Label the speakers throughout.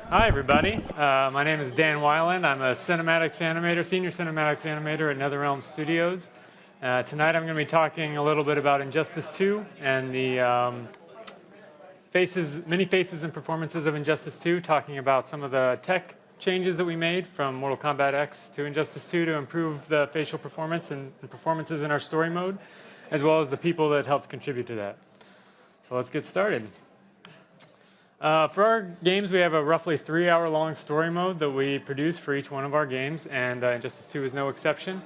Speaker 1: Hi, everybody. My name is Dan Weiland. I'm a cinematics animator, senior cinematics animator at NetherRealm Studios. Tonight I'm going to be talking a little bit about Injustice 2 and the many faces and performances of Injustice 2, talking about some of the tech changes that we made from Mortal Kombat X to Injustice 2 to improve the facial performance and performances in our story mode, as well as the people that helped contribute to that. So let's get started. For our games, we have a roughly 3-hour-long story mode that we produce for each one of our games, and Injustice 2 is no exception.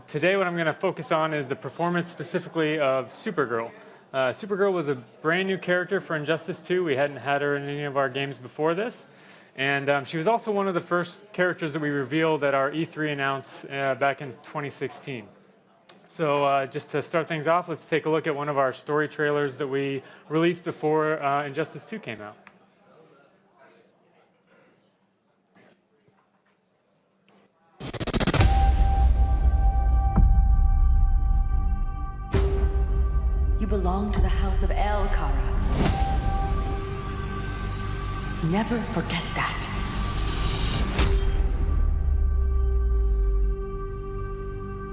Speaker 1: Today, what I'm going to focus on is the performance specifically of Supergirl. Supergirl was a brand new character for Injustice 2. We hadn't had her in any of our games before this. And she was also one of the first characters that we revealed at our E3 announce back in 2016. So just to start things off, let's take a look at one of our story trailers that we released before Injustice 2 came out.
Speaker 2: You belong to the House of El, Kara. Never forget that.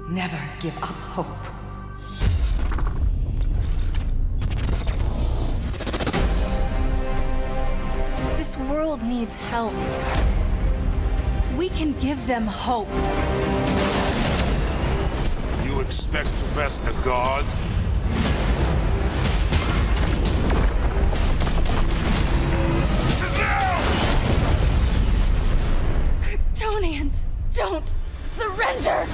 Speaker 2: Never give up hope.
Speaker 3: This world needs help. We can give them hope.
Speaker 4: You expect to best a god?
Speaker 3: Kryptonians, don't surrender!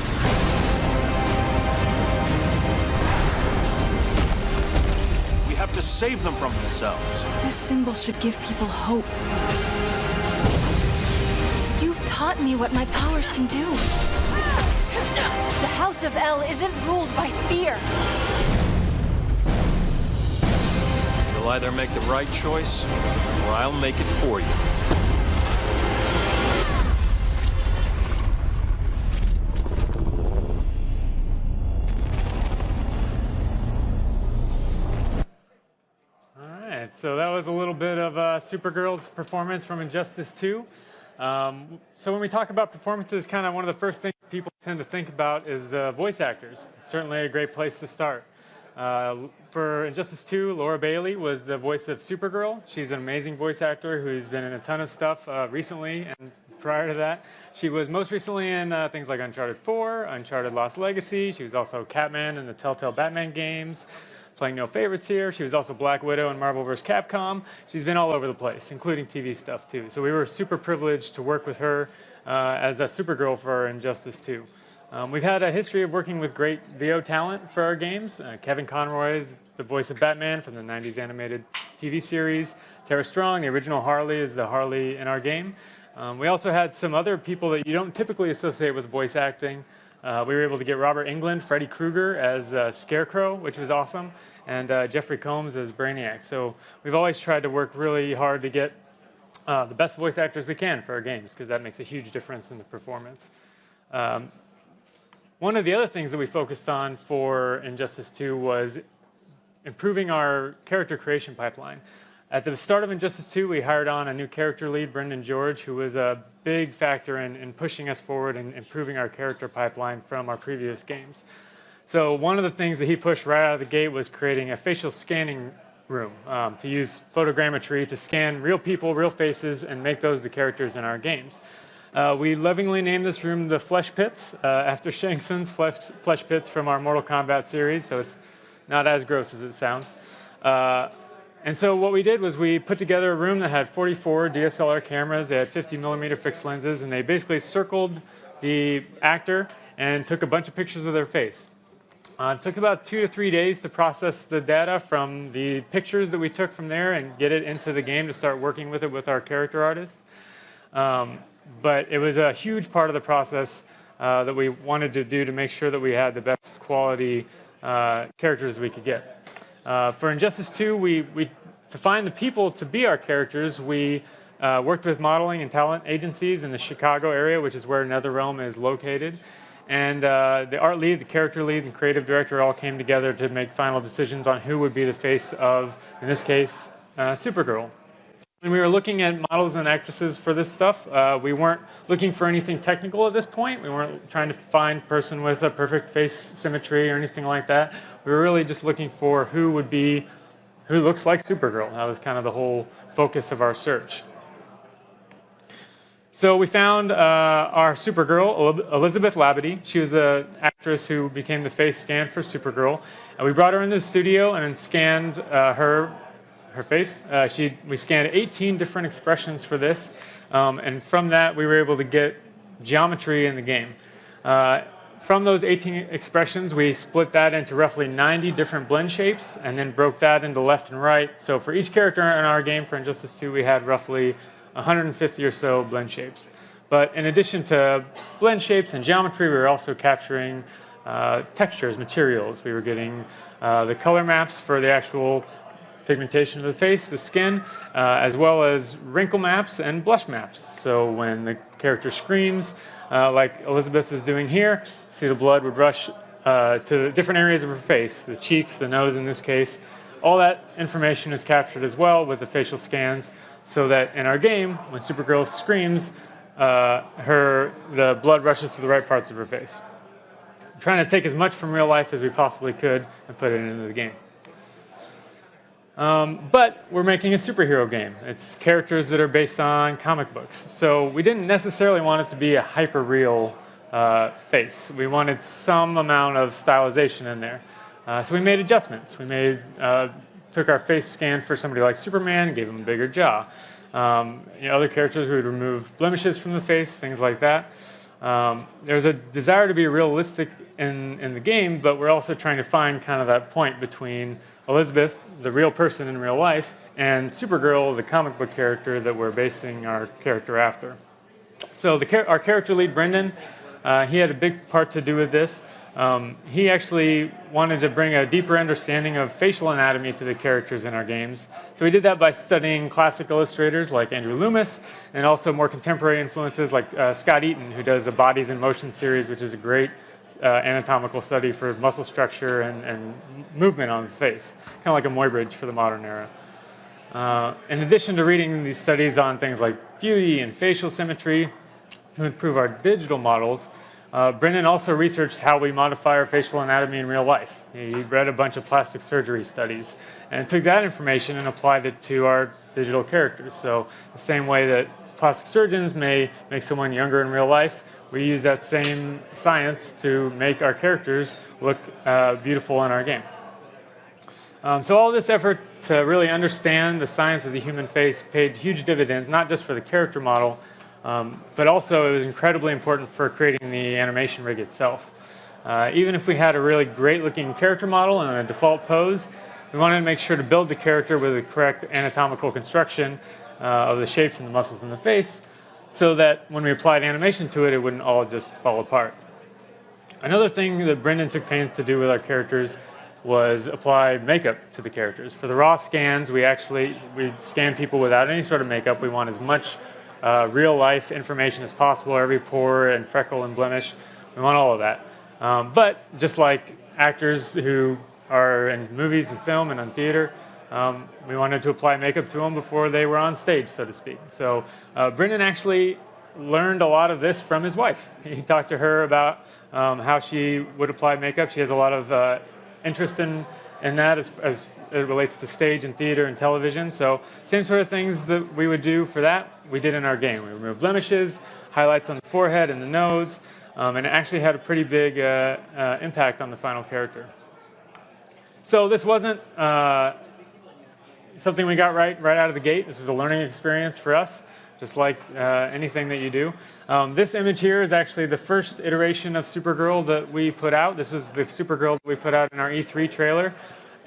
Speaker 5: We have to save them from themselves.
Speaker 3: This symbol should give people hope. You've taught me what my powers can do. The House of El isn't ruled by fear.
Speaker 5: You'll either make the right choice, or I'll make it for you.
Speaker 1: So that was a little bit of Supergirl's performance from Injustice 2. So when we talk about performances, kind of one of the first things people tend to think about is the voice actors. Certainly a great place to start. For Injustice 2, Laura Bailey was the voice of Supergirl. She's an amazing voice actor who's been in a ton of stuff recently, and prior to that, she was most recently in things like Uncharted 4, Uncharted Lost Legacy. She was also Catman in the Telltale Batman games, playing no favorites here. She was also Black Widow in Marvel vs. Capcom. She's been all over the place, including TV stuff too. So we were super privileged to work with her as a Supergirl for Injustice 2. We've had a history of working with great VO talent for our games. Kevin Conroy is the voice of Batman from the 90s animated TV series. Tara Strong, the original Harley, is the Harley in our game. We also had some other people that you don't typically associate with voice acting. We were able to get Robert Englund, Freddy Krueger as Scarecrow, which was awesome, and Jeffrey Combs as Brainiac. So we've always tried to work really hard to get the best voice actors we can for our games, because that makes a huge difference in the performance. One of the other things that we focused on for Injustice 2 was improving our character creation pipeline. At the start of Injustice 2, we hired on a new character lead, Brendan George, who was a big factor in pushing us forward and improving our character pipeline from our previous games. So one of the things that he pushed right out of the gate was creating a facial scanning room to use photogrammetry to scan real people, real faces, and make those the characters in our games. We lovingly named this room the Flesh Pits, after Shang Tsung's Flesh Pits from our Mortal Kombat series, so it's not as gross as it sounds. And so what we did was we put together a room that had 44 DSLR cameras. They had 50mm fixed lenses, and they basically circled the actor and took a bunch of pictures of their face. It took about 2 to 3 days to process the data from the pictures that we took from there and get it into the game to start working with it with our character artists. But it was a huge part of the process that we wanted to do to make sure that we had the best quality characters we could get. For Injustice 2, to find the people to be our characters, we worked with modeling and talent agencies in the Chicago area, which is where NetherRealm is located. And the art lead, the character lead, and creative director all came together to make final decisions on who would be the face of, in this case, Supergirl. when we were looking at models and actresses for this stuff, we weren't looking for anything technical at this point. We weren't trying to find a person with a perfect face symmetry or anything like that. We were really just looking for who looks like Supergirl. That was kind of the whole focus of our search. So we found our Supergirl, Elizabeth Labadie. She was an actress who became the face scan for Supergirl. And we brought her into the studio and scanned her face. We scanned 18 different expressions for this. And from that, we were able to get geometry in the game. From those 18 expressions, we split that into roughly 90 different blend shapes and then broke that into left and right. So for each character in our game for Injustice 2, we had roughly 150 or so blend shapes. But in addition to blend shapes and geometry, we were also capturing textures, materials. We were getting the color maps for the actual pigmentation of the face, the skin, as well as wrinkle maps and blush maps. So when the character screams, like Elizabeth is doing here, see the blood would rush to the different areas of her face, the cheeks, the nose in this case. All that information is captured as well with the facial scans, so that in our game, when Supergirl screams, the blood rushes to the right parts of her face. I'm trying to take as much from real life as we possibly could and put it into the game. But we're making a superhero game. It's characters that are based on comic books. So we didn't necessarily want it to be a hyper-real face. We wanted some amount of stylization in there. So we made adjustments. We took our face scan for somebody like Superman, gave him a bigger jaw. Other characters, we would remove blemishes from the face, things like that. There's a desire to be realistic in the game, but we're also trying to find kind of that point between Elizabeth, the real person in real life, and Supergirl, the comic book character that we're basing our character after. So our character lead, Brendan, he had a big part to do with this. He actually wanted to bring a deeper understanding of facial anatomy to the characters in our games. So he did that by studying classic illustrators like Andrew Loomis, and also more contemporary influences like Scott Eaton, who does the Bodies in Motion series, which is a great anatomical study for muscle structure and movement on the face, kind of like a Muybridge for the modern era. In addition to reading these studies on things like beauty and facial symmetry to improve our digital models, Brendan also researched how we modify our facial anatomy in real life. He read a bunch of plastic surgery studies and took that information and applied it to our digital characters. So the same way that plastic surgeons may make someone younger in real life, we use that same science to make our characters look beautiful in our game. So all this effort to really understand the science of the human face paid huge dividends, not just for the character model, but also it was incredibly important for creating the animation rig itself. Even if we had a really great looking character model and a default pose, we wanted to make sure to build the character with the correct anatomical construction of the shapes and the muscles in the face, so that when we applied animation to it, it wouldn't all just fall apart. Another thing that Brendan took pains to do with our characters was apply makeup to the characters. For the raw scans, we scan people without any sort of makeup. We want as much real life information as possible, every pore and freckle and blemish. We want all of that. But just like actors who are in movies and film and on theater, we wanted to apply makeup to them before they were on stage, so to speak. So Brendan actually learned a lot of this from his wife. He talked to her about how she would apply makeup. She has a lot of interest in that as it relates to stage and theater and television. So same sort of things that we would do for that, we did in our game. We removed blemishes, highlights on the forehead and the nose, and it actually had a pretty big impact on the final character. So this wasn't something we got right out of the gate. This is a learning experience for us, just like anything that you do. This image here is actually the first iteration of Supergirl that we put out. This was the Supergirl that we put out in our E3 trailer.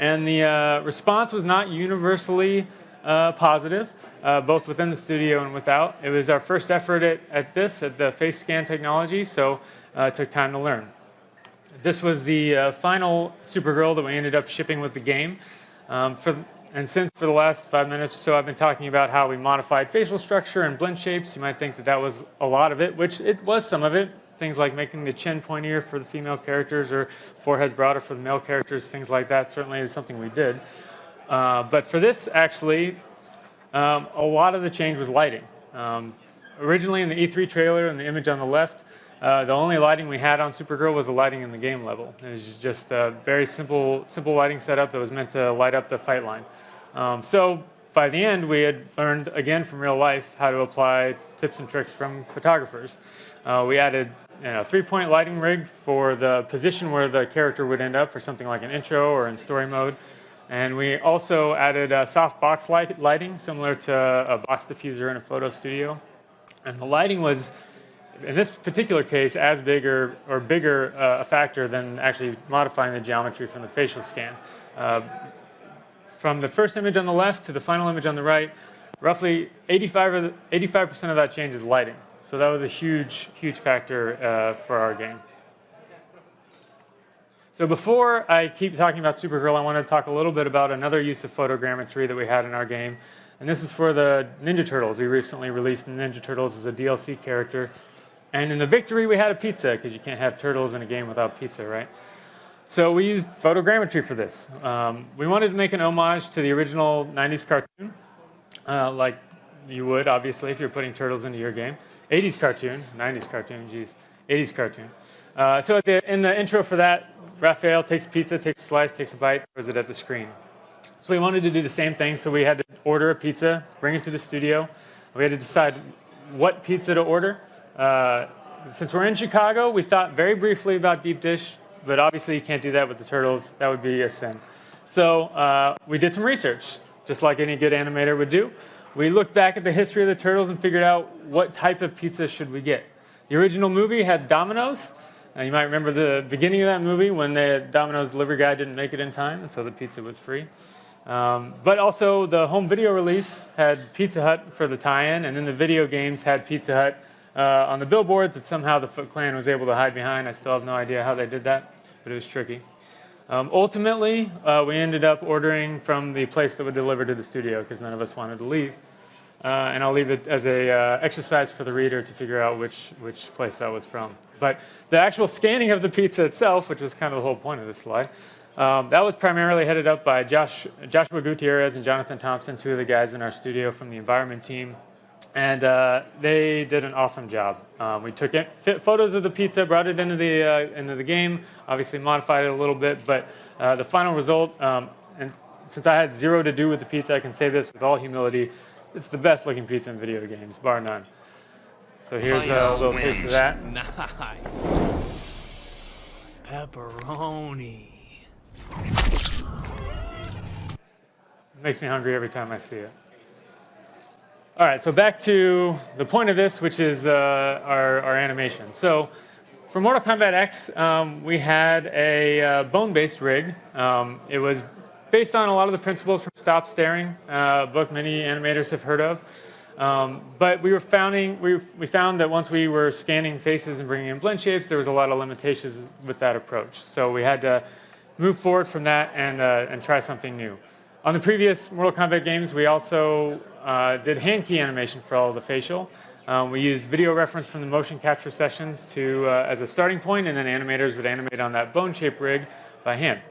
Speaker 1: And the response was not universally positive, both within the studio and without. It was our first effort at the face scan technology, so it took time to learn. This was the final Supergirl that we ended up shipping with the game. And since for the last 5 minutes or so I've been talking about how we modified facial structure and blend shapes, you might think that that was a lot of it, which it was some of it. Things like making the chin pointier for the female characters or foreheads broader for the male characters, things like that certainly is something we did. But for this, actually, A lot of the change was lighting. Originally in the E3 trailer and the image on the left, the only lighting we had on Supergirl was the lighting in the game level. It was just a very simple lighting setup that was meant to light up the fight line. So by the end, we had learned again from real life how to apply tips and tricks from photographers. We added a 3-point lighting rig for the position where the character would end up for something like an intro or in story mode. And we also added soft box lighting, similar to a box diffuser in a photo studio. And the lighting was, in this particular case, as big or bigger a factor than actually modifying the geometry from the facial scan. From the first image on the left to the final image on the right, roughly 85% of that change is lighting. So that was a huge factor for our game. So before I keep talking about Supergirl, I want to talk a little bit about another use of photogrammetry that we had in our game. And this is for the Ninja Turtles. We recently released the Ninja Turtles as a DLC character. And in the victory, we had a pizza, because you can't have turtles in a game without pizza, right? So we used photogrammetry for this. We wanted to make an homage to the original 90s cartoon, like you would, obviously, if you're putting turtles into your game. 80s cartoon, 90s cartoon, geez, 80s cartoon. So in the intro for that, Raphael takes pizza, takes a slice, takes a bite, throws it at the screen. So we wanted to do the same thing, so we had to order a pizza, bring it to the studio. We had to decide what pizza to order. Since we're in Chicago, we thought very briefly about deep dish, but obviously you can't do that with the turtles. That would be a sin. So we did some research, just like any good animator would do. We looked back at the history of the turtles and figured out what type of pizza should we get. The original movie had Domino's. You might remember the beginning of that movie when the Domino's delivery guy didn't make it in time, and so the pizza was free. But also the home video release had Pizza Hut for the tie-in, and then the video games had Pizza Hut on the billboards that somehow the Foot Clan was able to hide behind. I still have no idea how they did that, but it was tricky. Ultimately, we ended up ordering from the place that would deliver to the studio because none of us wanted to leave. And I'll leave it as a exercise for the reader to figure out which place that was from. But the actual scanning of the pizza itself, which was kind of the whole point of this slide, that was primarily headed up by Joshua Gutierrez and Jonathan Thompson, two of the guys in our studio from the environment team. And they did an awesome job. We took photos of the pizza, brought it into the game, obviously modified it a little bit, but the final result, and since I had zero to do with the pizza, I can say this with all humility, it's the best looking pizza in video games, bar none. So here's a little taste of that.
Speaker 6: Nice. Pepperoni.
Speaker 1: It makes me hungry every time I see it. All right, so back to the point of this, which is our animation. So for Mortal Kombat X, we had a bone-based rig. It was based on a lot of the principles from Stop Staring, a book many animators have heard of. But we found that once we were scanning faces and bringing in blend shapes, there was a lot of limitations with that approach. So we had to move forward from that and try something new. On the previous Mortal Kombat games, we also did hand key animation for all of the facial. We used video reference from the motion capture sessions as a starting point, and then animators would animate on that bone-shaped rig by hand.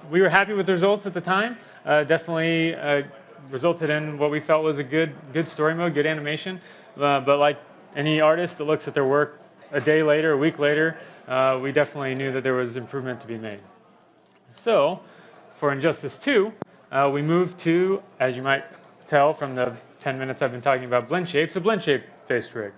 Speaker 1: We were happy with the results at the time. Definitely resulted in what we felt was a good story mode, good animation. But like any artist that looks at their work a day later, a week later, we definitely knew that there was improvement to be made. So for Injustice 2, we moved to, as you might tell from the 10 minutes I've been talking about blend shapes, a blend shape-based rig.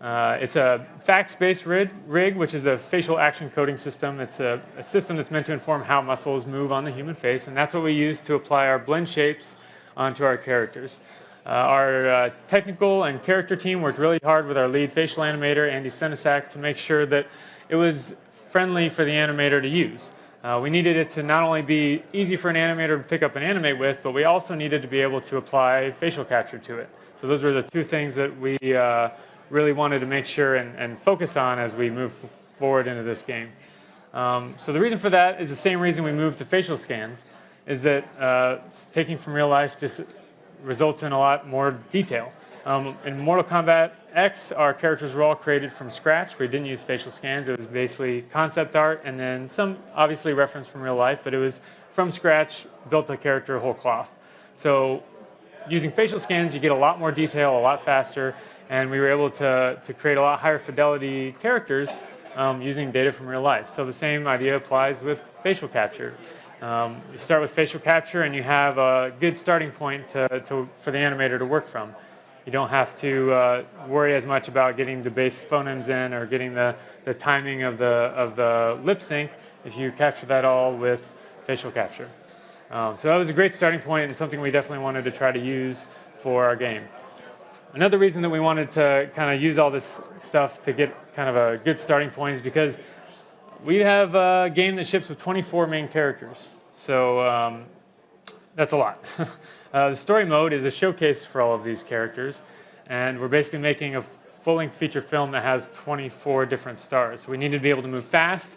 Speaker 1: It's a fax-based rig, which is a facial action coding system. It's a system that's meant to inform how muscles move on the human face, and that's what we use to apply our blend shapes onto our characters. Our technical and character team worked really hard with our lead facial animator, Andy Senesak, to make sure that it was friendly for the animator to use. We needed it to not only be easy for an animator to pick up and animate with, but we also needed to be able to apply facial capture to it. So those were the two things that we really wanted to make sure and focus on as we move forward into this game. So the reason for that is the same reason we moved to facial scans, is that taking from real life just results in a lot more detail. In Mortal Kombat X, our characters were all created from scratch. We didn't use facial scans. It was basically concept art and then some obviously reference from real life, but it was from scratch, built a character whole cloth. So using facial scans, you get a lot more detail a lot faster, and we were able to create a lot higher fidelity characters using data from real life. So the same idea applies with facial capture. You start with facial capture, and you have a good starting point for the animator to work from. You don't have to worry as much about getting the base phonemes in or getting the timing of the lip sync if you capture that all with facial capture. So that was a great starting point and something we definitely wanted to try to use for our game. Another reason that we wanted to kind of use all this stuff to get kind of a good starting point is because we have a game that ships with 24 main characters. So that's a lot. The story mode is a showcase for all of these characters, and we're basically making a full-length feature film that has 24 different stars. So we need to be able to move fast,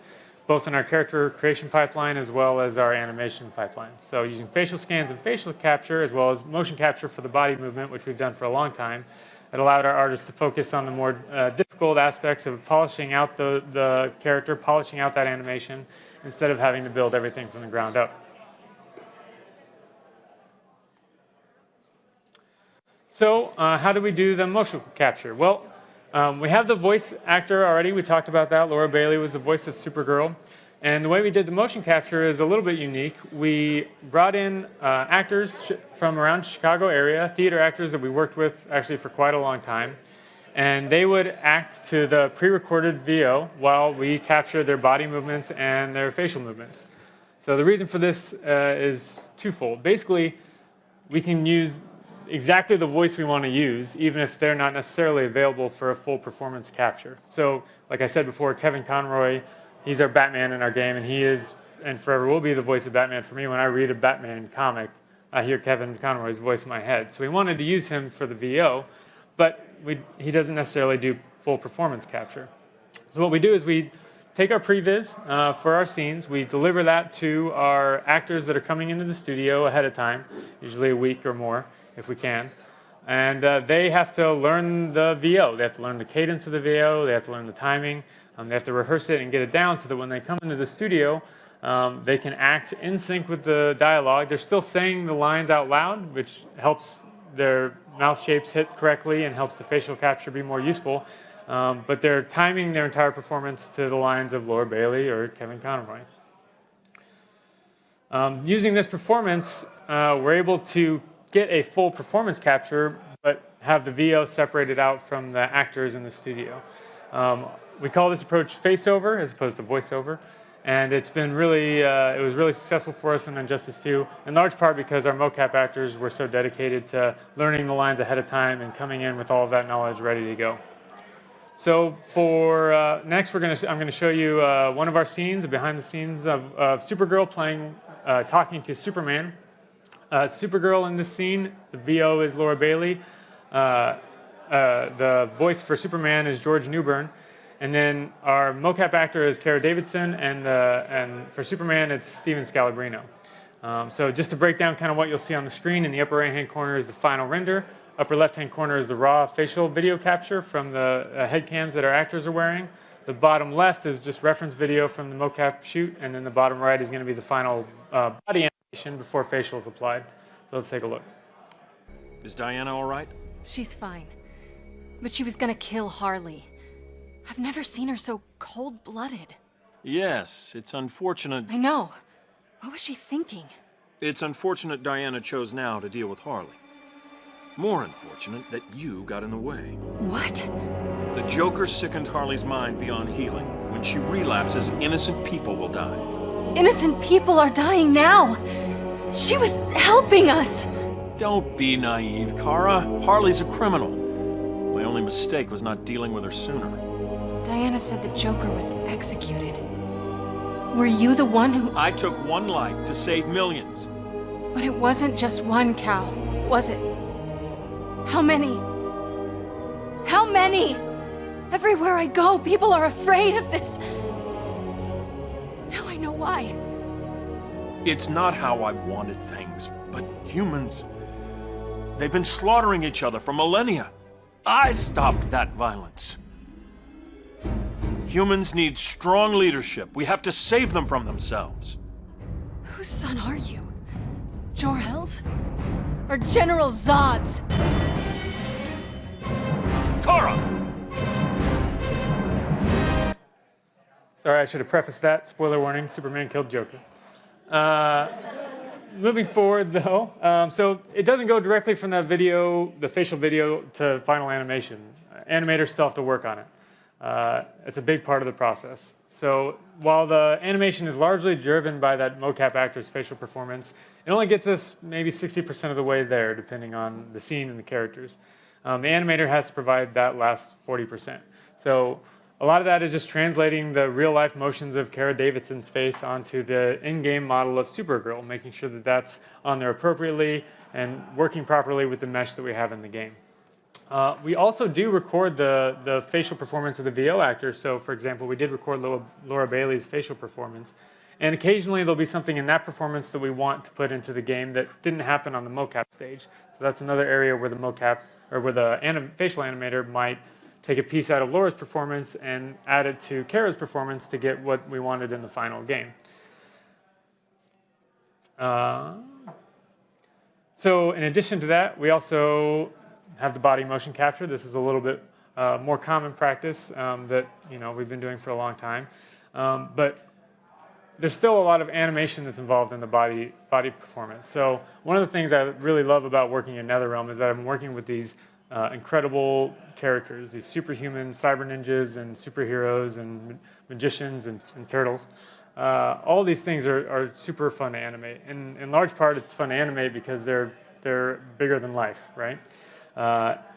Speaker 1: both in our character creation pipeline as well as our animation pipeline. So using facial scans and facial capture, as well as motion capture for the body movement, which we've done for a long time, it allowed our artists to focus on the more difficult aspects of polishing out the character, polishing out that animation, instead of having to build everything from the ground up. So how do we do the motion capture? Well, we have the voice actor already. We talked about that. Laura Bailey was the voice of Supergirl. And the way we did the motion capture is a little bit unique. We brought in actors from around the Chicago area, theater actors that we worked with actually for quite a long time. And they would act to the pre-recorded VO while we captured their body movements and their facial movements. So the reason for this is twofold. Basically, we can use exactly the voice we want to use, even if they're not necessarily available for a full performance capture. So, like I said before, Kevin Conroy, he's our Batman in our game, and he is, and forever will be, the voice of Batman for me. When I read a Batman comic, I hear Kevin Conroy's voice in my head. So we wanted to use him for the VO, but he doesn't necessarily do full performance capture. So what we do is we take our previs for our scenes, we deliver that to our actors that are coming into the studio ahead of time, usually a week or more, if we can. And they have to learn the VO. They have to learn the cadence of the VO. They have to learn the timing. They have to rehearse it and get it down so that when they come into the studio, they can act in sync with the dialogue. They're still saying the lines out loud, which helps their mouth shapes hit correctly and helps the facial capture be more useful. But they're timing their entire performance to the lines of Laura Bailey or Kevin Conroy. Using this performance, we're able to get a full performance capture, but have the VO separated out from the actors in the studio. We call this approach face-over as opposed to voice-over, and it's been really, it was really successful for us in Injustice 2, in large part because our mocap actors were so dedicated to learning the lines ahead of time and coming in with all of that knowledge ready to go. So for next, I'm going to show you one of our scenes, behind the scenes of Supergirl talking to Superman. Supergirl in this scene, the VO is Laura Bailey. The voice for Superman is George Newbern. And then our mocap actor is Cara Davidson, and for Superman, it's Steven Scalabrino. So just to break down kind of what you'll see on the screen, in the upper right-hand corner is the final render. Upper left-hand corner is the raw facial video capture from the head cams that our actors are wearing. The bottom left is just reference video from the mocap shoot, and then the bottom right is going to be the final body animation before facial is applied. So let's take a look.
Speaker 5: Is Diana all right?
Speaker 3: She's fine. But she was gonna kill Harley. I've never seen her so cold-blooded.
Speaker 5: Yes, it's unfortunate.
Speaker 3: I know. What was she thinking?
Speaker 5: It's unfortunate Diana chose now to deal with Harley. More unfortunate that you got in the way.
Speaker 3: What?
Speaker 5: The Joker sickened Harley's mind beyond healing. When she relapses, innocent people will die.
Speaker 3: Innocent people are dying now. She was helping us.
Speaker 5: Don't be naive, Kara. Harley's a criminal. My only mistake was not dealing with her sooner.
Speaker 3: Diana said the Joker was executed. Were you the one who...
Speaker 5: I took one life to save millions.
Speaker 3: But it wasn't just one, Cal, was it? How many? How many? Everywhere I go, people are afraid of this. Now I know why.
Speaker 5: It's not how I wanted things, but humans... They've been slaughtering each other for millennia. I stopped that violence. Humans need strong leadership. We have to save them from themselves.
Speaker 3: Whose son are you? Jor-El's? or General Zod's.
Speaker 5: Kara!
Speaker 1: Sorry, I should have prefaced that. Spoiler warning, Superman killed Joker. Moving forward, though, so it doesn't go directly from that video, the facial video, to final animation. Animators still have to work on it. It's a big part of the process. So while the animation is largely driven by that mocap actor's facial performance, it only gets us maybe 60% of the way there, depending on the scene and the characters. The animator has to provide that last 40%. So a lot of that is just translating the real-life motions of Kara Davidson's face onto the in-game model of Supergirl, making sure that that's on there appropriately and working properly with the mesh that we have in the game. We also do record the facial performance of the VO actor. So, for example, we did record Laura Bailey's facial performance. And occasionally there'll be something in that performance that we want to put into the game that didn't happen on the mocap stage. So that's another area where the mocap, or where the facial animator might take a piece out of Laura's performance and add it to Kara's performance to get what we wanted in the final game. So in addition to that, we also have the body motion capture. This is a little bit more common practice that we've been doing for a long time. But there's still a lot of animation that's involved in the body performance. So one of the things I really love about working in NetherRealm is that I'm working with these incredible characters, these superhuman cyber ninjas and superheroes and magicians and turtles. All these things are super fun to animate. And in large part, it's fun to animate because they're bigger than life, right?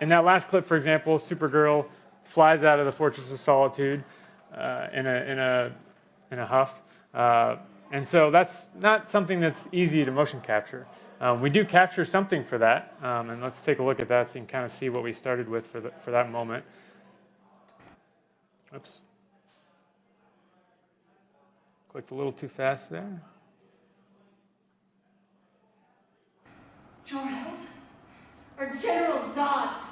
Speaker 1: In that last clip, for example, Supergirl flies out of the Fortress of Solitude in a huff. And so that's not something that's easy to motion capture. We do capture something for that, and let's take a look at that so you can kind of see what we started with for that moment. Oops. Clicked a little too fast there.
Speaker 3: Jor-El's? Or General Zod's?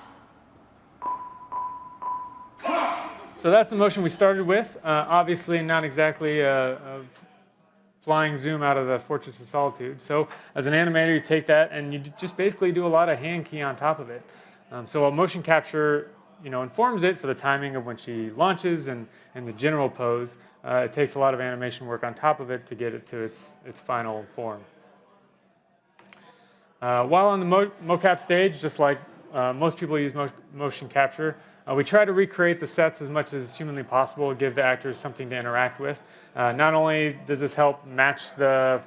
Speaker 1: So that's the motion we started with. Obviously not exactly a flying zoom out of the Fortress of Solitude. So as an animator, you take that and you just basically do a lot of hand key on top of it. So a motion capture, informs it for the timing of when she launches and the general pose. It takes a lot of animation work on top of it to get it to its final form. While on the mocap stage, just like most people use motion capture, we try to recreate the sets as much as humanly possible, give the actors something to interact with. Not only does this help match the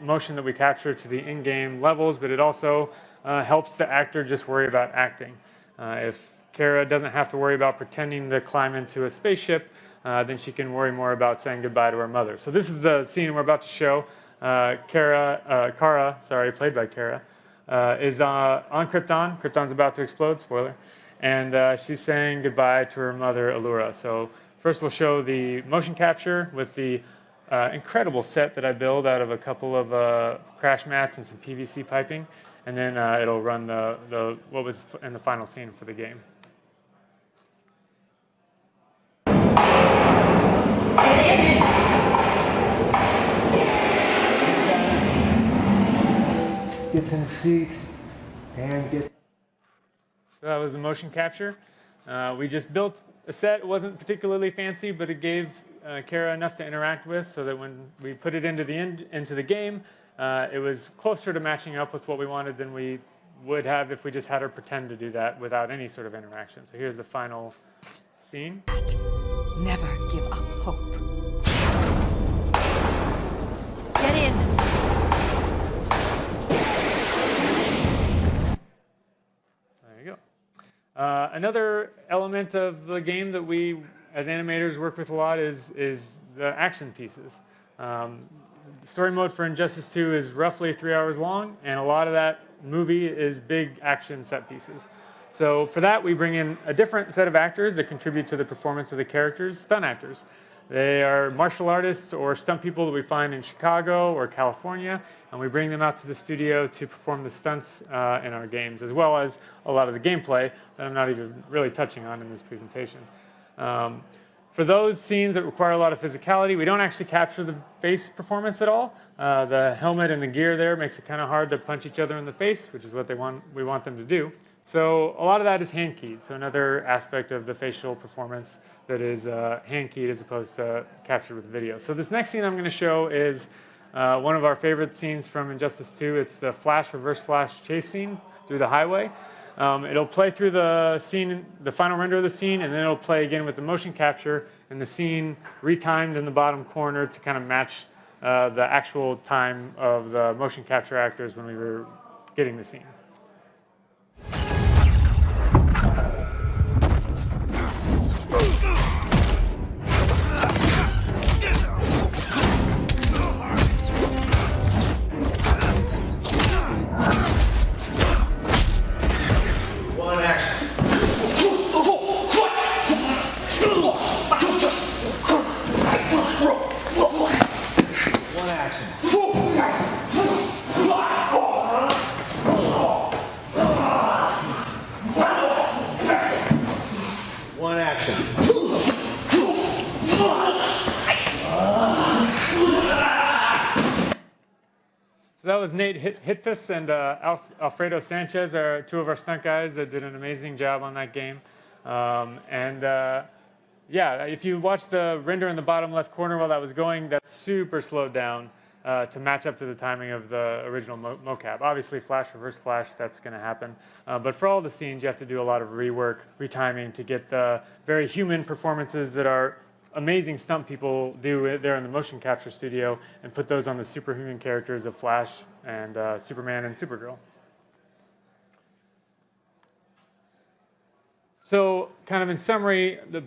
Speaker 1: motion that we capture to the in-game levels, but it also helps the actor just worry about acting. If Kara doesn't have to worry about pretending to climb into a spaceship, then she can worry more about saying goodbye to her mother. So this is the scene we're about to show. Kara, played by Kara, is on Krypton. Krypton's about to explode, spoiler. And she's saying goodbye to her mother, Allura. So first we'll show the motion capture with the incredible set that I built out of a couple of crash mats and some PVC piping. And then it'll run what was in the final scene for the game.
Speaker 6: Gets in the seat and gets.
Speaker 1: So that was the motion capture. We just built a set. It wasn't particularly fancy, but it gave Kara enough to interact with so that when we put it into the game, it was closer to matching up with what we wanted than we would have if we just had her pretend to do that without any sort of interaction. So here's the final scene.
Speaker 2: Never give up hope.
Speaker 3: Get in.
Speaker 1: There you go. Another element of the game that we, as animators, work with a lot is the action pieces. The story mode for Injustice 2 is roughly 3 hours long, and a lot of that movie is big action set pieces. So for that, we bring in a different set of actors that contribute to the performance of the characters, stunt actors. They are martial artists or stunt people that we find in Chicago or California, and we bring them out to the studio to perform the stunts in our games, as well as a lot of the gameplay that I'm not even really touching on in this presentation. For those scenes that require a lot of physicality, we don't actually capture the face performance at all. The helmet and the gear there makes it kind of hard to punch each other in the face, which is what we want them to do. So a lot of that is hand keyed. So another aspect of the facial performance that is hand keyed as opposed to captured with video. So this next scene I'm going to show is one of our favorite scenes from Injustice 2. It's the reverse flash chase scene through the highway. It'll play through the scene, the final render of the scene, and then it'll play again with the motion capture and the scene retimed in the bottom corner to kind of match the actual time of the motion capture actors when we were getting the scene. So that was Nate Hitfus and Alfredo Sanchez, are two of our stunt guys that did an amazing job on that game. Yeah, if you watch the render in the bottom left corner while that was going, that's super slowed down to match up to the timing of the original mocap. Obviously, reverse flash, that's going to happen. But for all the scenes, you have to do a lot of rework, retiming to get the very human performances that our amazing stunt people do there in the motion capture studio and put those on the superhuman characters of Flash and Superman and Supergirl. So kind of in summary, the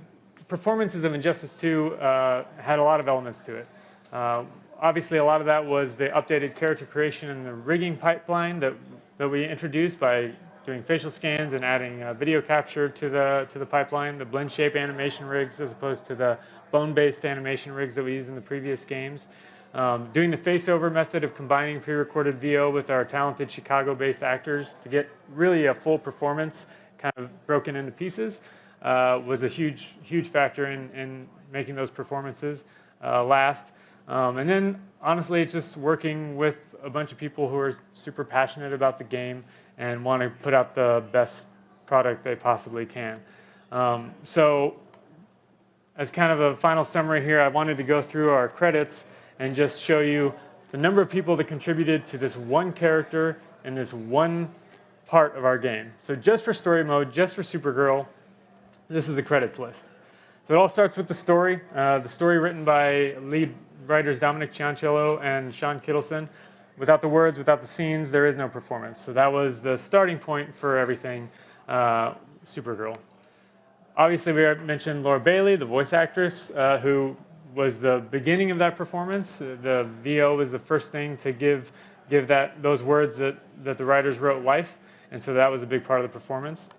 Speaker 1: performances of Injustice 2 had a lot of elements to it. Obviously, a lot of that was the updated character creation and the rigging pipeline that we introduced by doing facial scans and adding video capture to the pipeline, the blend shape animation rigs as opposed to the bone-based animation rigs that we used in the previous games. Doing the face-over method of combining pre-recorded VO with our talented Chicago-based actors to get really a full performance kind of broken into pieces was a huge factor in making those performances last. And then, honestly, it's just working with a bunch of people who are super passionate about the game and want to put out the best product they possibly can. So, as kind of a final summary here, I wanted to go through our credits and just show you the number of people that contributed to this one character in this one part of our game. So just for story mode, just for Supergirl, this is the credits list. So it all starts with the story written by lead writers Dominic Cianciolo and Sean Kittleson. Without the words, without the scenes, there is no performance. So that was the starting point for everything Supergirl. Obviously, we mentioned Laura Bailey, the voice actress, who was the beginning of that performance. The VO was the first thing to give those words that the writers wrote life, and so that was a big part of the performance.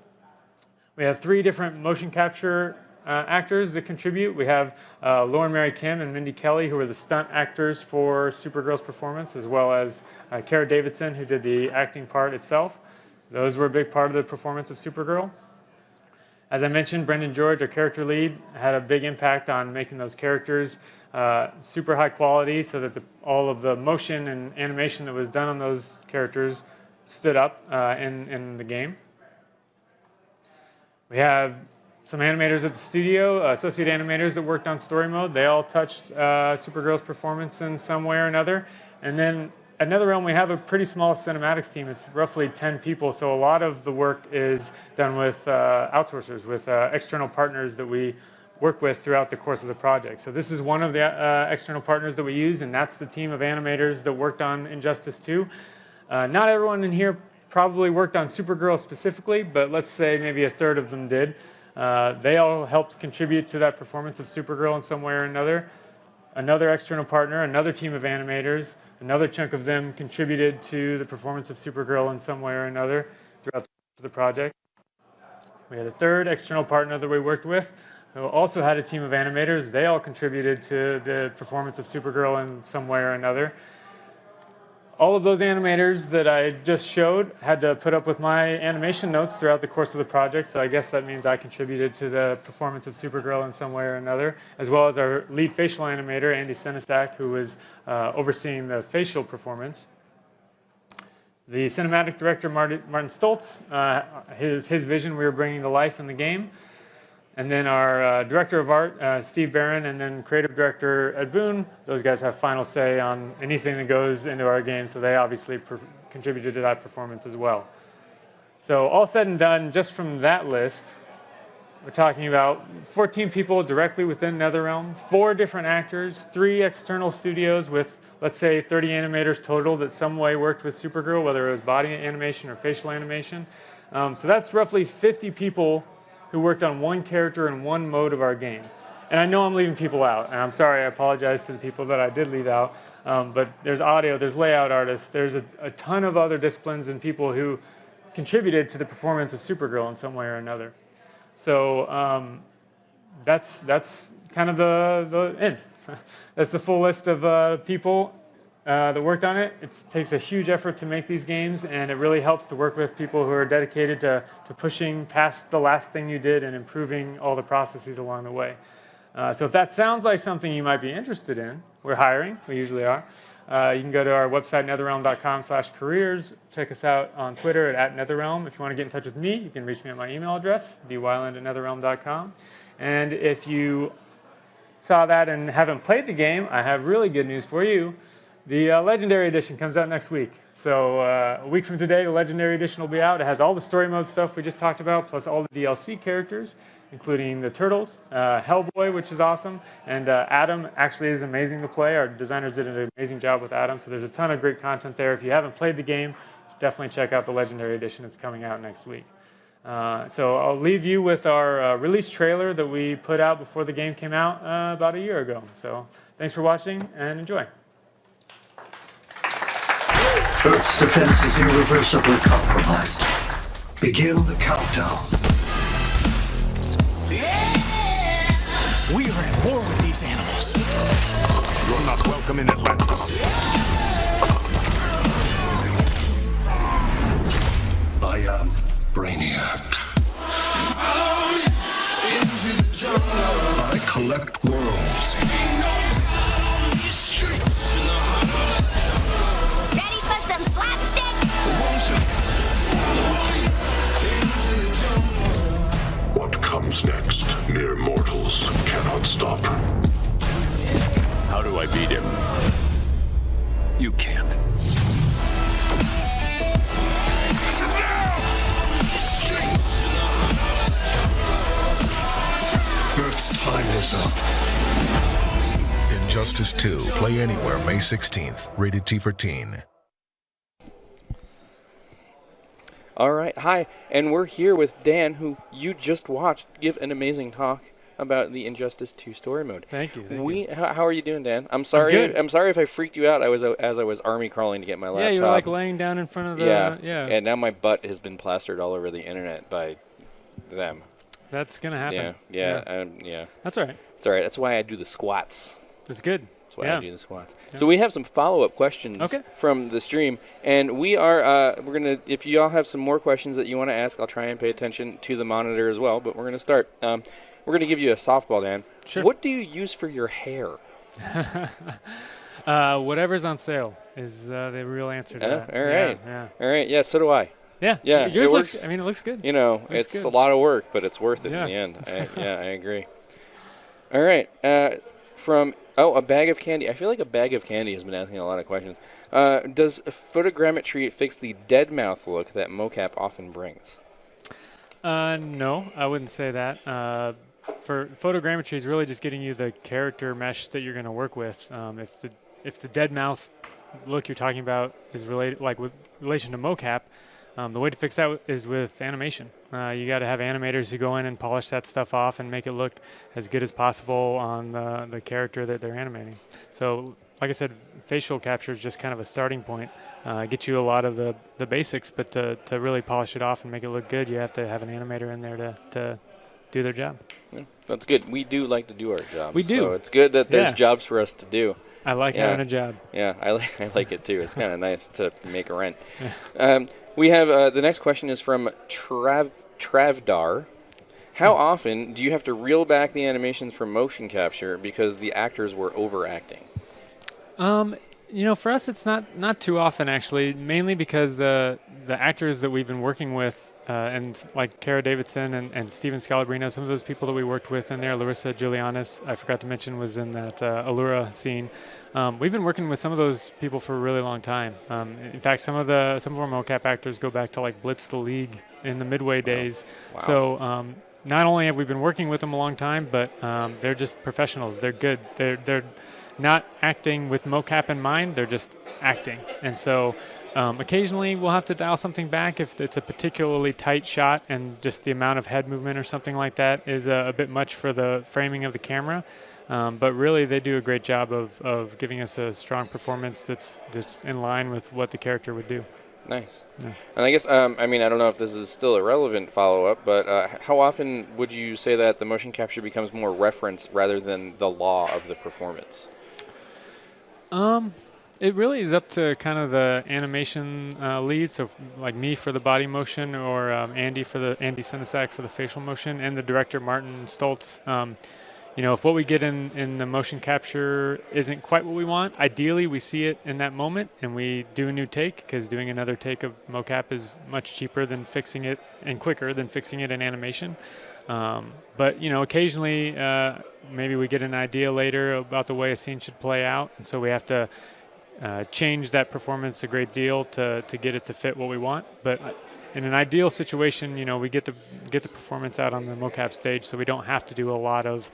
Speaker 1: We have 3 different motion capture actors that contribute. We have Lauren Mary Kim and Mindy Kelly, who were the stunt actors for Supergirl's performance, as well as Kara Davidson, who did the acting part itself. Those were a big part of the performance of Supergirl. As I mentioned, Brendan George, our character lead, had a big impact on making those characters super high quality so that all of the motion and animation that was done on those characters stood up in the game. We have some animators at the studio, associate animators that worked on story mode. They all touched Supergirl's performance in some way or another. And then another realm, we have a pretty small cinematics team. It's roughly 10 people, so a lot of the work is done with outsourcers, with external partners that we work with throughout the course of the project. So this is one of the external partners that we use, and that's the team of animators that worked on Injustice 2. Not everyone in here probably worked on Supergirl specifically, but let's say maybe a third of them did. They all helped contribute to that performance of Supergirl in some way or another. Another external partner, another team of animators, another chunk of them contributed to the performance of Supergirl in some way or another throughout the project. We had a third external partner that we worked with who also had a team of animators. They all contributed to the performance of Supergirl in some way or another. all of those animators that I just showed had to put up with my animation notes throughout the course of the project, so I guess that means I contributed to the performance of Supergirl in some way or another, as well as our lead facial animator, Andy Senesak, who was overseeing the facial performance. The cinematic director, Martin Stoltz, his vision we were bringing to life in the game. And then our director of art, Steve Barron, and then creative director, Ed Boon. Those guys have final say on anything that goes into our game, so they obviously contributed to that performance as well. So all said and done, just from that list, we're talking about 14 people directly within NetherRealm, 4 different actors, 3 external studios with, let's say, 30 animators total that some way worked with Supergirl, whether it was body animation or facial animation. So that's roughly 50 people who worked on one character in one mode of our game. And I know I'm leaving people out, and I'm sorry, I apologize to the people that I did leave out, but there's audio, there's layout artists, there's a ton of other disciplines and people who contributed to the performance of Supergirl in some way or another. So that's kind of the end. That's the full list of people that worked on it. It takes a huge effort to make these games, and it really helps to work with people who are dedicated to pushing past the last thing you did and improving all the processes along the way. So if that sounds like something you might be interested in, we're hiring. We usually are. You can go to our website, netherrealm.com/careers. Check us out on Twitter at @netherrealm. If you want to get in touch with me, you can reach me at my email address, dwyland@netherrealm.com. And if you saw that and haven't played the game, I have really good news for you. The Legendary Edition comes out next week. So a week from today, the Legendary Edition will be out. It has all the story mode stuff we just talked about, plus all the DLC characters, including the Turtles, Hellboy, which is awesome, and Adam actually is amazing to play. Our designers did an amazing job with Adam, so there's a ton of great content there. If you haven't played the game, definitely check out the Legendary Edition. It's coming out next week. So I'll leave you with our release trailer that we put out before the game came out about a year ago. So thanks for watching, and enjoy.
Speaker 7: Earth's defense is irreversibly compromised. Begin the countdown.
Speaker 5: We are at war with these animals.
Speaker 4: You're not welcome in Atlantis.
Speaker 7: I am Brainiac. I collect worlds.
Speaker 8: Ready for some slapstick?
Speaker 7: What comes next, mere mortals cannot stop.
Speaker 5: How do I beat him? You can't.
Speaker 7: Earth's time is up.
Speaker 9: Injustice 2. Play anywhere May 16th. Rated T for teen.
Speaker 10: All right, hi, and we're here with Dan, who you just watched give an amazing talk about the Injustice 2 story mode.
Speaker 1: Thank you.
Speaker 10: How are you doing, Dan? I'm sorry.
Speaker 1: good.
Speaker 10: I'm sorry if I freaked you out. As I was army crawling to get my laptop.
Speaker 1: Yeah, you were like laying down in front of the...
Speaker 10: Yeah. And now my butt has been plastered all over the internet by them.
Speaker 1: That's going to happen.
Speaker 10: Yeah.
Speaker 1: That's all right.
Speaker 10: It's all right. That's why I do the squats.
Speaker 1: That's good.
Speaker 10: That's why I do the squats. Yeah. So we have some follow-up questions from the stream, and we are we're gonna. If you all have some more questions that you want to ask, I'll try and pay attention to the monitor as well. But we're gonna start. We're gonna give you a softball, Dan.
Speaker 1: Sure.
Speaker 10: What do you use for your hair?
Speaker 1: Whatever's on sale is the real answer to that.
Speaker 10: All right.
Speaker 1: Yeah.
Speaker 10: All right. Yeah. So do I.
Speaker 1: Yeah.
Speaker 10: Yeah.
Speaker 1: Yours
Speaker 10: it
Speaker 1: looks.
Speaker 10: works.
Speaker 1: I mean, it looks good.
Speaker 10: You know, it's a lot of work, but it's worth it in the end. I agree. All right. From a bag of candy. I feel like a bag of candy has been asking a lot of questions. Does photogrammetry fix the dead mouth look that mocap often brings?
Speaker 1: No, I wouldn't say that. For photogrammetry is really just getting you the character mesh that you're going to work with. If the dead mouth look you're talking about is related, like with relation to mocap, the way to fix that is with animation. You got to have animators who go in and polish that stuff off and make it look as good as possible on the character that they're animating. So, like I said, facial capture is just kind of a starting point. Get you a lot of the basics, but to really polish it off and make it look good, you have to have an animator in there to do their job.
Speaker 10: Yeah, that's good. We do like to do our job.
Speaker 1: We do.
Speaker 10: So it's good that there's jobs for us to do.
Speaker 1: I like having a job.
Speaker 10: Yeah, I like it too. It's kind of nice to make a rent. We have the next question is from Travdar. How often do you have to reel back the animations from motion capture because the actors were overacting?
Speaker 1: For us, it's not too often, actually, mainly because the actors that we've been working with, and like Cara Davidson and Steven Scalabrino, some of those people that we worked with in there, Larissa Julianis, I forgot to mention, was in that Allura scene. We've been working with some of those people for a really long time. In fact, some of our mocap actors go back to like Blitz the League in the Midway days.
Speaker 10: Wow.
Speaker 1: So not only have we been working with them a long time, but they're just professionals. They're good. They're not acting with mocap in mind. They're just acting. And so occasionally we'll have to dial something back if it's a particularly tight shot and just the amount of head movement or something like that is a bit much for the framing of the camera. But really, they do a great job of giving us a strong performance that's in line with what the character would do.
Speaker 10: Nice. Yeah. And I guess, I don't know if this is still a relevant follow-up, but how often would you say that the motion capture becomes more reference rather than the law of the performance?
Speaker 1: It really is up to kind of the animation lead, so like me for the body motion, or Andy Sinesak for the facial motion, and the director Martin Stoltz. If what we get in the motion capture isn't quite what we want, ideally we see it in that moment and we do a new take, because doing another take of mocap is much cheaper than fixing it and quicker than fixing it in animation. But occasionally maybe we get an idea later about the way a scene should play out, and so we have to change that performance a great deal to get it to fit what we want. But in an ideal situation, we get the performance out on the mocap stage, so we don't have to do a lot of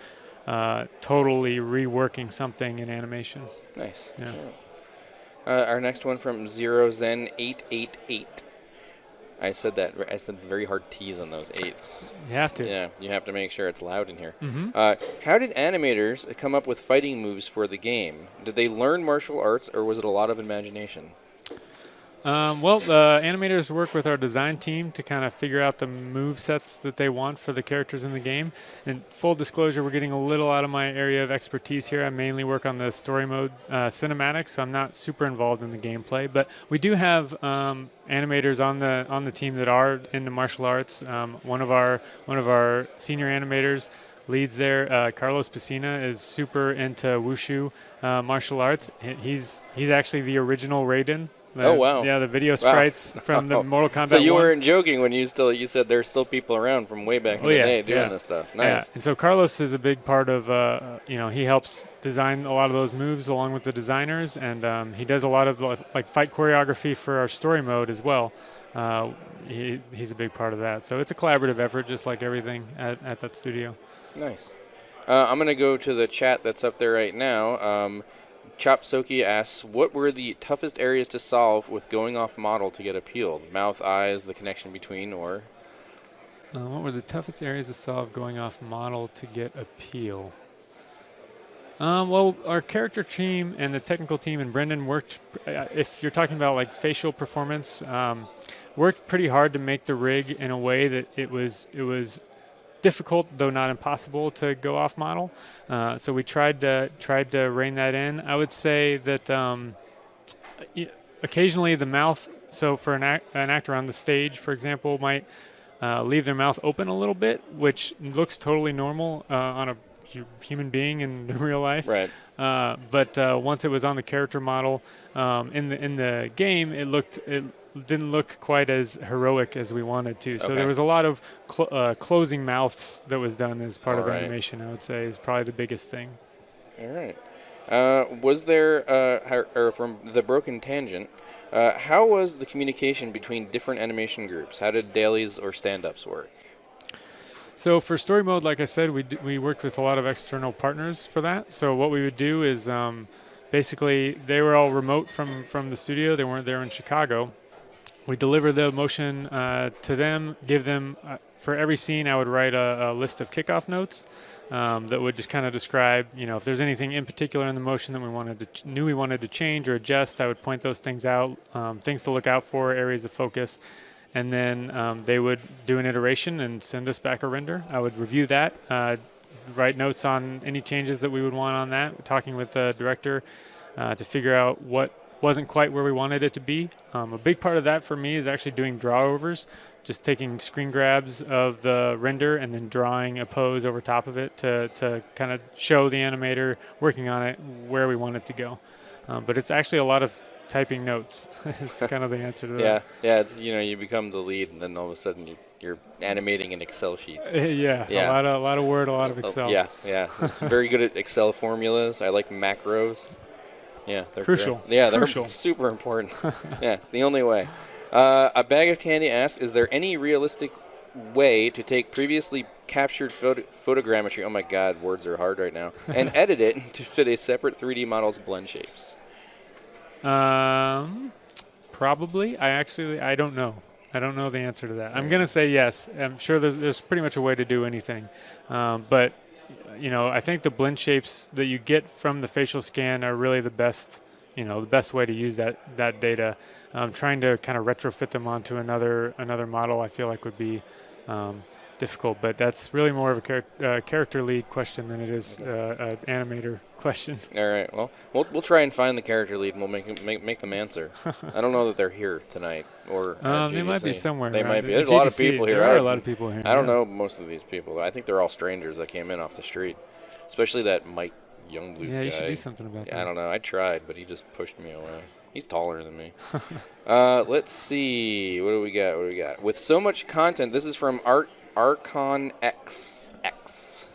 Speaker 1: totally reworking something in animation.
Speaker 10: Nice.
Speaker 1: Yeah.
Speaker 10: Our next one from ZeroZen888. I said very hard T's on those 8s.
Speaker 1: You have to.
Speaker 10: Yeah, you have to make sure it's loud in here.
Speaker 1: Mm-hmm.
Speaker 10: How did animators come up with fighting moves for the game? Did they learn martial arts, or was it a lot of imagination?
Speaker 1: The animators work with our design team to kind of figure out the move sets that they want for the characters in the game. And full disclosure, we're getting a little out of my area of expertise here. I mainly work on the story mode cinematics, so I'm not super involved in the gameplay. But we do have animators on the team that are into martial arts. One of our senior animators leads there. Carlos Piscina is super into wushu martial arts. He's actually the original Raiden.
Speaker 10: Oh, wow.
Speaker 1: Yeah, the video sprites from the Mortal Kombat.
Speaker 10: So you
Speaker 1: 1.
Speaker 10: weren't joking when you said there's still people around from way back in the day doing this stuff. Nice.
Speaker 1: Yeah. And so Carlos is a big part of, he helps design a lot of those moves along with the designers, and he does a lot of like fight choreography for our story mode as well. He's a big part of that. So it's a collaborative effort, just like everything at that studio.
Speaker 10: Nice. I'm going to go to the chat that's up there right now. Chop Soki asks, what were the toughest areas to solve with going off model to get appealed? Mouth, eyes, the connection between, or?
Speaker 1: What were the toughest areas to solve going off model to get appeal? Our character team and the technical team and Brendan worked, if you're talking about like facial performance, worked pretty hard to make the rig in a way that it was difficult, though not impossible, to go off model. So we tried to rein that in. I would say that occasionally the mouth, so for an actor on the stage, for example, might leave their mouth open a little bit, which looks totally normal on a human being in real life.
Speaker 10: Right.
Speaker 1: But once it was on the character model, in the game, it didn't look quite as heroic as we wanted to. So there was a lot of closing mouths that was done as part of animation, I would say, is probably the biggest thing.
Speaker 10: All right. Was there, or from the Broken Tangent, how was the communication between different animation groups? How did dailies or stand-ups work?
Speaker 1: So for story mode, like I said, we worked with a lot of external partners for that. So what we would do is basically they were all remote from the studio. They weren't there in Chicago. We deliver the motion to them, give them, for every scene I would write a list of kickoff notes that would just kind of describe, if there's anything in particular in the motion that we wanted to change or adjust, I would point those things out, things to look out for, areas of focus. And then they would do an iteration and send us back a render. I would review that, write notes on any changes that we would want on that, talking with the director. to figure out what wasn't quite where we wanted it to be. A big part of that for me is actually doing draw-overs, just taking screen grabs of the render and then drawing a pose over top of it to kind of show the animator working on it where we want it to go. But it's actually a lot of typing notes is kind of the answer to that.
Speaker 10: Yeah. It's you become the lead, and then all of a sudden you're animating in Excel sheets.
Speaker 1: Yeah. A lot of Word, a lot of Excel.
Speaker 10: Yeah. It's very good at Excel formulas. I like macros. Yeah, they're
Speaker 1: crucial.
Speaker 10: Great. Yeah, they're
Speaker 1: crucial.
Speaker 10: super important. Yeah, it's the only way. A Bag of Candy asks, is there any realistic way to take previously captured photogrammetry, oh my god, words are hard right now, and edit it to fit a separate 3D model's blend shapes?
Speaker 1: Probably. I don't know. I don't know the answer to that. I'm going to say yes. I'm sure there's pretty much a way to do anything. But I think the blend shapes that you get from the facial scan are really the best way to use that data. Trying to kind of retrofit them onto another model, I feel like would be difficult. But that's really more of a character lead question than it is an animator question.
Speaker 10: All right. Well, we'll try and find the character lead, and we'll make them answer. I don't know that they're here tonight, or
Speaker 1: they might be somewhere.
Speaker 10: They might be.
Speaker 1: There's
Speaker 10: a lot of people here.
Speaker 1: There are a lot of people here.
Speaker 10: I don't know most of these people. I think they're all strangers that came in off the street, especially that Mike Youngblues guy.
Speaker 1: Yeah, you should do something about that.
Speaker 10: I don't know. I tried, but he just pushed me away. He's taller than me. Let's see. What do we got? With so much content, this is from Archon XX.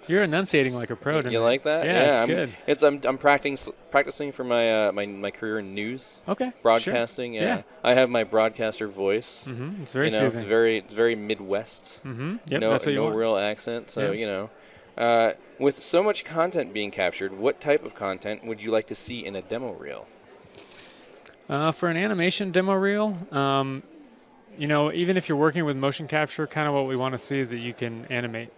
Speaker 1: You're enunciating like a pro tonight.
Speaker 10: You like that?
Speaker 1: Yeah, it's
Speaker 10: good. I'm practicing for my my career in news.
Speaker 1: Okay.
Speaker 10: Broadcasting.
Speaker 1: Sure.
Speaker 10: Yeah. I have my broadcaster voice.
Speaker 1: Mm-hmm. It's very soothing.
Speaker 10: It's very Midwest.
Speaker 1: Mm-hmm. Yep,
Speaker 10: no,
Speaker 1: that's what you
Speaker 10: no
Speaker 1: want.
Speaker 10: real accent. So with so much content being captured, what type of content would you like to see in a demo reel?
Speaker 1: For an animation demo reel, even if you're working with motion capture, kind of what we want to see is that you can animate.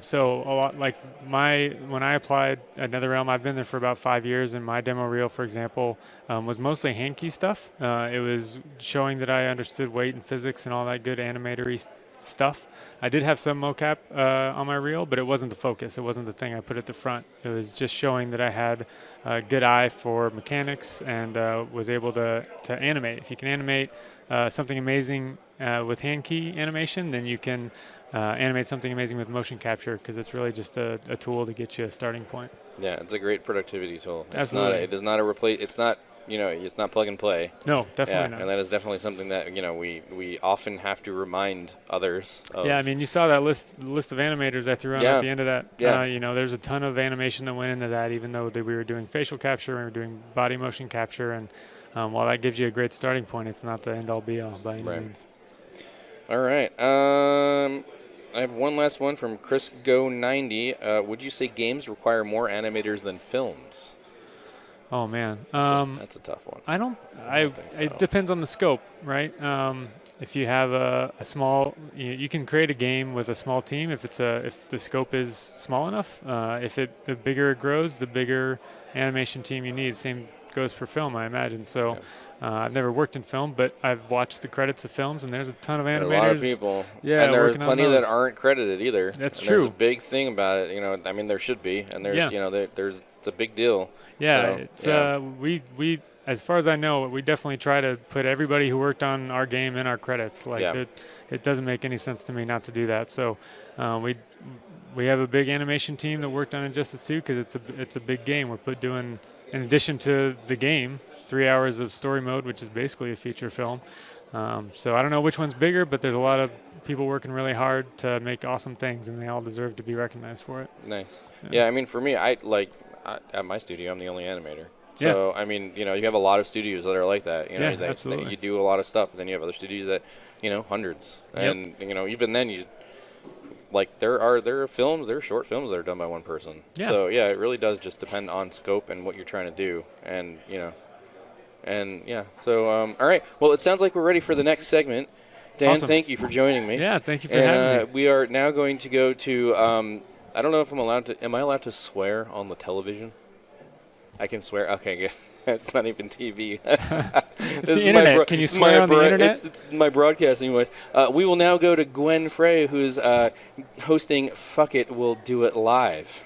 Speaker 1: So a lot like when I applied at NetherRealm, I've been there for about 5 years, and my demo reel, for example, was mostly hand key stuff. It was showing that I understood weight and physics and all that good animatory stuff. I did have some mocap on my reel, but it wasn't the focus. It wasn't the thing I put at the front. It was just showing that I had a good eye for mechanics and was able to animate. If you can animate something amazing with hand key animation, then you can animate something amazing with motion capture, because it's really just a tool to get you a starting point.
Speaker 10: Yeah, it's a great productivity tool.
Speaker 1: Absolutely.
Speaker 10: It is not a replace. It's not. It's not plug and play.
Speaker 1: No, definitely not.
Speaker 10: And that is definitely something that we often have to remind others of.
Speaker 1: Yeah, I mean, you saw that list of animators I threw on at the end of that.
Speaker 10: Yeah.
Speaker 1: There's a ton of animation that went into that, even though we were doing facial capture and we were doing body motion capture, and while that gives you a great starting point, it's not the end-all be-all by any means.
Speaker 10: All right. I have one last one from Chris Go 90. Would you say games require more animators than films?
Speaker 1: Oh man,
Speaker 10: that's a tough one.
Speaker 1: I don't
Speaker 10: think so.
Speaker 1: It depends on the scope, right? If you have a small, you can create a game with a small team if the scope is small enough. The bigger it grows, the bigger animation team you need. Same goes for film, I imagine. So. I've never worked in film, but I've watched the credits of films, and there's a ton of animators.
Speaker 10: A lot of people.
Speaker 1: Yeah,
Speaker 10: and there are plenty that aren't credited either.
Speaker 1: That's
Speaker 10: and
Speaker 1: true.
Speaker 10: There's a big thing about it. I mean, there should be, and there's, it's a big deal.
Speaker 1: Yeah, we as far as I know, we definitely try to put everybody who worked on our game in our credits. It doesn't make any sense to me not to do that. So we have a big animation team that worked on Injustice 2 because it's a big game. We're doing, in addition to the game, 3 hours of story mode, which is basically a feature film. So I don't know which one's bigger, but there's a lot of people working really hard to make awesome things, and they all deserve to be recognized for it.
Speaker 10: Nice. Yeah, I mean, for me, at my studio, I'm the only animator. So, I mean, you have a lot of studios that are like that.
Speaker 1: Absolutely.
Speaker 10: You do a lot of stuff, and then you have other studios that, hundreds. And, even then, there are films, there are short films that are done by one person.
Speaker 1: Yeah.
Speaker 10: So, yeah, it really does just depend on scope and what you're trying to do. And, so, all right. Well, it sounds like we're ready for the next segment. Dan,
Speaker 1: awesome.
Speaker 10: Thank you for joining me.
Speaker 1: Yeah, thank you for having me.
Speaker 10: We are now going to go to, I don't know if am I allowed to swear on the television? I can swear. Okay, good. It's not even TV.
Speaker 1: It's the internet. Can you swear on the internet?
Speaker 10: It's my broadcasting voice. We will now go to Gwen Frey, who's hosting Fuck It, We'll Do It Live.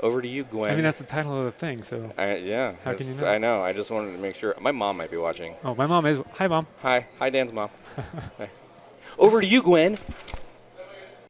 Speaker 10: Over to you, Gwen.
Speaker 1: I mean, that's the title of the thing, so.
Speaker 10: Yeah.
Speaker 1: How can you know?
Speaker 10: I know. I just wanted to make sure. My mom might be watching.
Speaker 1: Oh, my mom is. Hi, Mom.
Speaker 10: Hi, Dan's mom. Hi. Over to you, Gwen.